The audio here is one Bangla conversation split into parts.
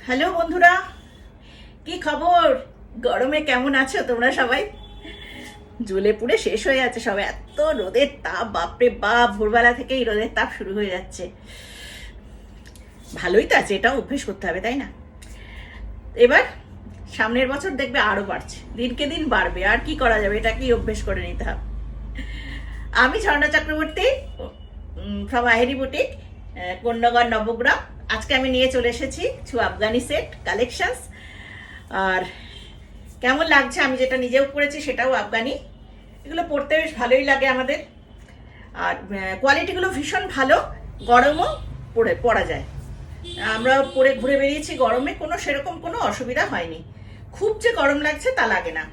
হ্যালো বন্ধুরা, কি খবর? গরমে কেমন আছো তোমরা সবাই? জ্বলে পুড়ে শেষ হয়ে যাচ্ছে সবাই, এত রোদের তাপ, বাপরে বাপ, ভোরবেলা থেকেই রোদের তাপ শুরু হয়ে যাচ্ছে। ভালোই তো আছে, এটাও অভ্যেস করতে হবে, তাই না? এবার সামনের বছর দেখবে আরো বাড়ছে, দিনকে দিন বাড়বে, আর কি করা যাবে, এটা কি অভ্যেস করে নিতে হবে। আমি ঝর্ণা চক্রবর্তী ফ্রম আহেরি বুটিক, কন্যাগড় নবগ্রাম। আজকে আমি নিয়ে চলে এসেছি কিছু আফগানি সেট কালেকশনস। আর কেমন লাগছে, আমি যেটা নিজেও পরেছি সেটাও আফগানি। এগুলো পরতে বেশ ভালোই লাগে আমাদের, আর কোয়ালিটিগুলো ভীষণ ভালো, গরমও পরা যায়। আমরা পরে ঘুরে বেরিয়েছি গরমে, সেরকম কোনো অসুবিধা হয়নি। খুব যে গরম লাগছে তা লাগে না।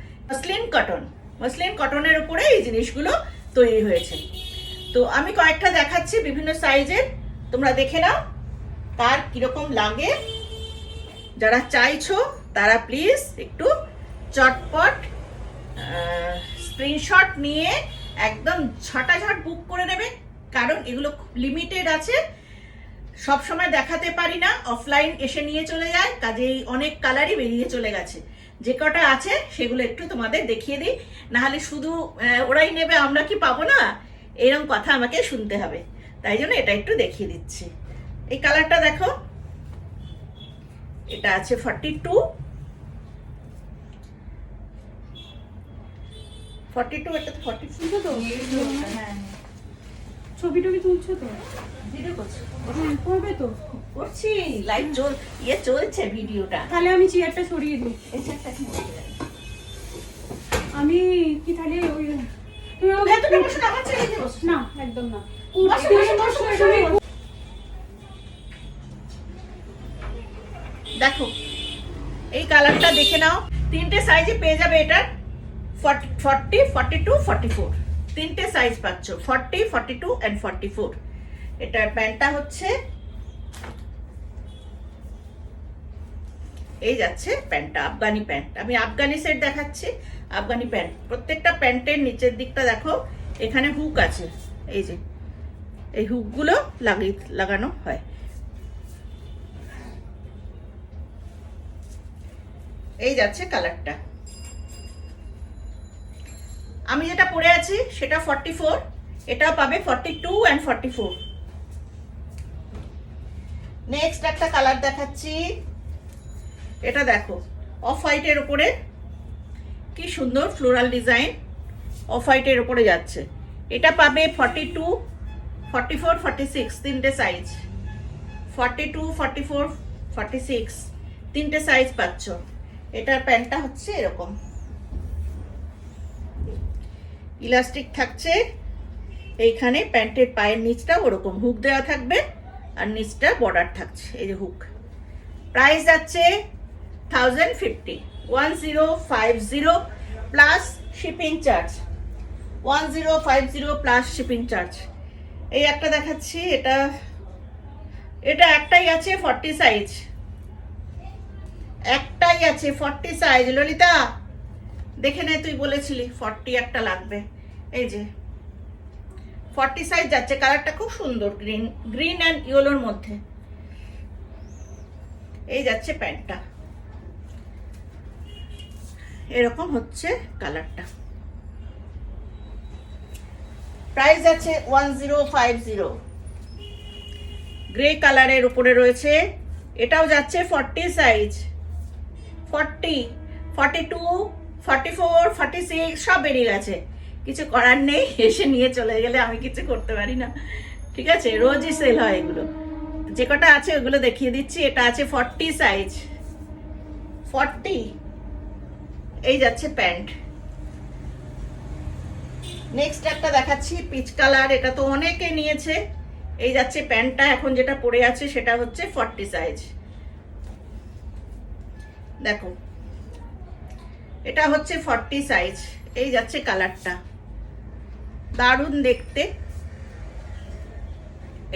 মসলিন কটনের উপরে এই জিনিসগুলো তৈরি হয়েছে। তো আমি কয়েকটা দেখাচ্ছি বিভিন্ন সাইজের, তোমরা দেখে নাও কার কিরকম লাগে। যারা চাইছো তারা প্লিজ একটু চটপট স্ক্রিনশট নিয়ে একদম ঝটাঝট বুক করে নেবে, কারণ এগুলো লিমিটেড আছে, সব সময় দেখাতে পারি না, অফলাইন এসে নিয়ে চলে যায়, কাজেই অনেক কালারই বেরিয়ে চলে গেছে। যে কটা আছে সেগুলো একটু তোমাদের দেখিয়ে দিই, নাহলে শুধু ওরাই নেবে আমরা কি পাবো না, এরকম কথা আমাকে শুনতে হবে। তাই জন্য এটা একটু দেখিয়ে দিচ্ছি। এই কালারটা দেখো, এটা আছে 42, এটা তো 42 তো। হ্যাঁ, ছবি টবি তুলছো তো? ভিডিও করছি, হ্যাঁ করবে তো। করছি, লাইভ চলছে ভিডিওটা। তাহলে আমি চেয়ারটা সরিয়ে দিই। এই চেয়ারটা কি বলতে যাই? আমি কি তাহলে ওই তুমি এতটা বসে আমার ছেড়ে দিয়ে বসো। না একদম না। বসো, বসো, বসো, বসো। দেখো এই কালারটা দেখে নাও, তিনটে সাইজে পেয়ে যাবে। এটা 40, 42, 44 তিনটে সাইজ পাচ্ছ, 40, 42 and 44। এটার প্যান্টটা হচ্ছে এই যাচ্ছে প্যান্টটা, আফগানি প্যান্ট। আমি আফগানি সেট দেখাচ্ছি, আফগানি প্যান্ট। প্রত্যেকটা প্যান্টের নিচের দিকটা দেখো, এখানে হুক আছে, এই যে এই হুকগুলো লাগানো হয়। এই যাচ্ছে কালারটা। আমি যেটা পরে আছি সেটা 44, এটা পাবে 42 and 44। নেক্সট একটা কালার দেখাচ্ছি, এটা দেখো অফ হোয়াইটের উপরে, কি সুন্দর ফ্লোরাল ডিজাইন, অফ হোয়াইটের উপরে যাচ্ছে। এটা পাবে 42, 44, 46 তিনটে সাইজ, 42, 44, 46 তিনটে সাইজ পাচ্ছ। এটার প্যান্টটা হচ্ছে এরকম, ইলাস্টিক থাকছে এইখানে, প্যান্টের পায়ের নিচটা ওরকম হুক দেওয়া থাকবে, আর নিচটা বর্ডার থাকছে, এই যে হুক। প্রাইস যাচ্ছে 1050, 1050 plus shipping charge, 1050 plus shipping charge. এই একটা দেখাচ্ছি, এটা একটাই আছে 40 সাইজ, একটাই আছে 40 সাইজ। ললিতা দেখে নে, তুই বলেছিলি 40 একটা লাগবে। এই যে 40 সাইজ যাচ্ছে, কালারটা খুব সুন্দর, গ্রিন অ্যান্ড ইয়েলোর মধ্যে। এই যাচ্ছে প্যান্টটা, এরকম হচ্ছে কালারটা। প্রাইস আছে 1050, গ্রে কালারের উপরে রয়েছে। এটাও যাচ্ছে 40 সাইজ, 40, 42, 44, 46 সব বেরিয়ে গেছে। কিছু করার নেই, এসে নিয়ে চলে গেলে আমি কিছু করতে পারি না, ঠিক আছে? রোজই সেল হয় এগুলো। যে কটা আছে ওগুলো দেখিয়ে দিচ্ছি। এটা আছে 40 সাইজ, 40। এই যাচ্ছে প্যান্ট। নেক্সট একটা দেখাচ্ছি পিচ কালার, এটা তো অনেকে নিয়েছে। এই যাচ্ছে প্যান্টটা, এখন যেটা পরে আছে সেটা হচ্ছে 40 সাইজ। দেখো এটা হচ্ছে 40 সাইজ, এই যাচ্ছে কালারটা, দারুণ দেখতে।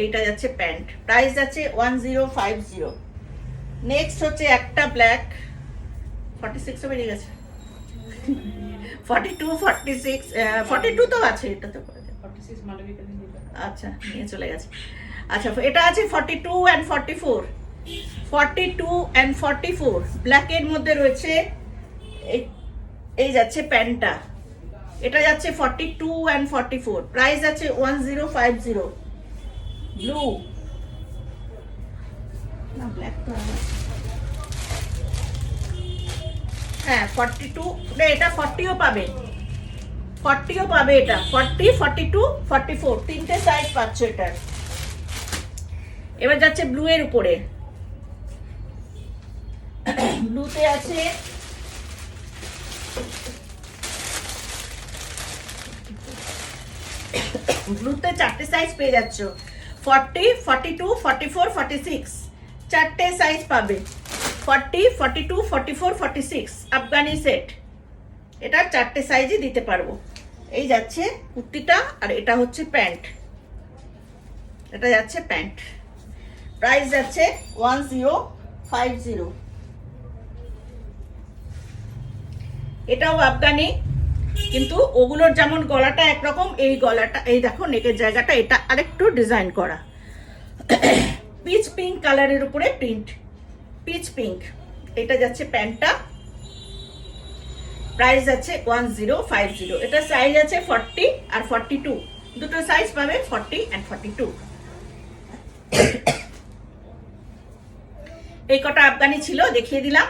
এইটা যাচ্ছে প্যান্ট, প্রাইস যাচ্ছে 1050। নেক্সট হচ্ছে একটা ব্ল্যাক, 46 বেরিয়ে গেছে, 42, 46, 42 তো আছে, এটা তো 46 আচ্ছা নিয়ে চলে গেছে। আচ্ছা এটা আছে 42 and 44, 42 and 44 ব্ল্যাকের মধ্যে রয়েছে। এই যাচ্ছে প্যান্টটা, এটা যাচ্ছে 42 and 44, প্রাইস আছে 1050। ব্লু না ব্ল্যাক তো হ্যাঁ 42, এটা 40ও পাবে, 40ও পাবে, এটা 40, 42, 44 তিনটে সাইজ পাচ্ছ এটার। এবার যাচ্ছে ব্লু এর উপরে, ব্লুতে আছে ব্লুতে চারটে সাইজ পেয়ে যাচ্ছ, 40, 42, 44, 46 চারটে সাইজ পাবে। 40, 42, 44, 46 আফগানি সেট, এটা চারটে সাইজই দিতে পারবো। এই যাচ্ছে কুর্তিটা, আর এটা হচ্ছে প্যান্ট, এটা যাচ্ছে প্যান্ট, প্রাইস যাচ্ছে 1050। এটাও আফগানি, কিন্তু ওগুলোর যেমন গলাটা একরকম, এই গলাটা এই দেখো নেকের জায়গাটা এটা আরেকটু ডিজাইন করা, পিচ পিঙ্ক কালারের উপরে প্রিন্ট, পিচ পিঙ্ক। এটা যাচ্ছে প্যান্টটা, প্রাইস আছে 1050। এটা সাইজ আছে 40 আর 42, দুটো সাইজ পাবে, 40 and 42। এই কটা আফগানি ছিল, দেখিয়ে দিলাম।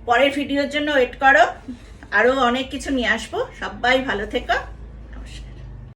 পরের ভিডিওর জন্য ওয়েট করো, আরো অনেক কিছু নিয়ে আসবো। সবাই ভালো থেকো।